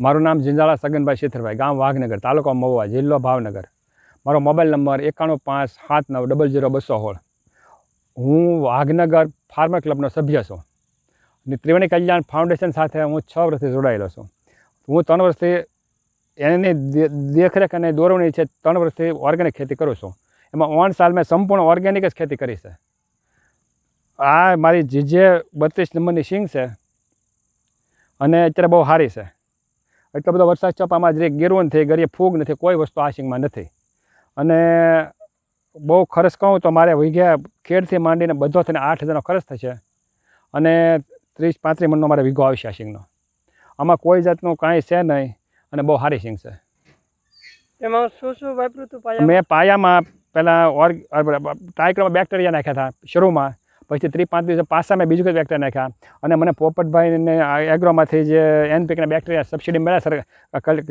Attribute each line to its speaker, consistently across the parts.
Speaker 1: મારું નામ ઝીંઝાળા સગનભાઈ શેથરભાઈ, ગામ વાઘનગર, તાલુકો મહુવા, જિલ્લો ભાવનગર. મારો મોબાઈલ નંબર 9157900216. હું વાઘનગર ફાર્મર ક્લબનો સભ્ય છું અને ત્રિવેણી કલ્યાણ ફાઉન્ડેશન સાથે હું 6 વર્ષથી જોડાયેલો છું. હું 3 વર્ષથી એની દેખરેખ અને દોરવણી છે 3 વર્ષથી ઓર્ગેનિક ખેતી કરું છું. એમાં 9 સાલ મેં સંપૂર્ણ ઓર્ગેનિક જ ખેતી કરી છે. આ મારી જીજે 32 નંબરની સિંગ છે અને અત્યારે બહુ સારી છે. એટલો બધો વરસાદ ચપામાં જે ગેરવું નથી, ગરીએ ફૂગ નથી, કોઈ વસ્તુ આ સિંગમાં નથી. અને બહુ ખર્ચ કહું તો મારે વીઘે ખેડથી માંડીને બધો થઈને 8,000નો ખર્ચ થશે અને 30-35 મણનો મારે વીઘો આવશે આ સિંગનો. આમાં કોઈ જાતનું કાંઈ છે નહીં અને બહુ સારી સિંગ છે.
Speaker 2: એમાં શું વાપર્યું હતું પાયામાં?
Speaker 1: મેં પાયામાં પહેલાં ટાઈક્રોમાં બેક્ટેરિયા નાખ્યા હતા શરૂમાં, પછી 30-35 દિવસ પાછા મેં બીજું કંઈ બેક્ટેરિયા નાખ્યા અને મને પોપટભાઈને એગ્રોમાંથી જે NPKના બેક્ટેરિયા સબસિડી મળ્યા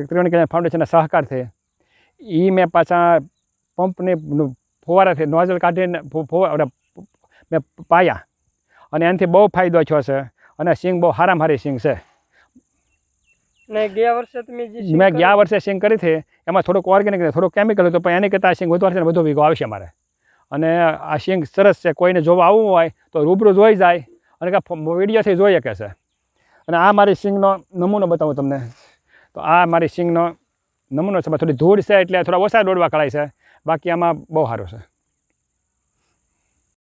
Speaker 1: ત્રિવેણી કલ્યાણ ફાઉન્ડેશનના સહકારથી, એ મેં પાછા પંપની ફુવારાથી નોઝલ કાઢીને મેં પાયા અને એનાથી બહુ ફાયદો થયો છે અને સિંગ બહુ સારામાં સારી સિંગ છે.
Speaker 2: ને ગયા વર્ષે તમે જે
Speaker 1: મેં ગયા વર્ષે સિંગ કરી હતી એમાં થોડુંક ઓર્ગેનિક થોડુંક કેમિકલ હતું, પણ એની કરતાં સિંગ વધુ છે ને વધુ વીઘો આવશે મારે. અને આ સિંગ સરસ છે. કોઈને જોવા આવવું હોય તો રૂબરૂ જોઈ જાય અને વિડીયોથી જોઈ શકે છે. અને આ મારી સિંગનો નમૂનો બતાવું તમને. તો આ મારી સિંગનો નમૂનો છે. થોડી ધૂળ છે એટલે થોડા ઓછા દોડવા કળાય છે, બાકી આમાં બહુ સારું છે.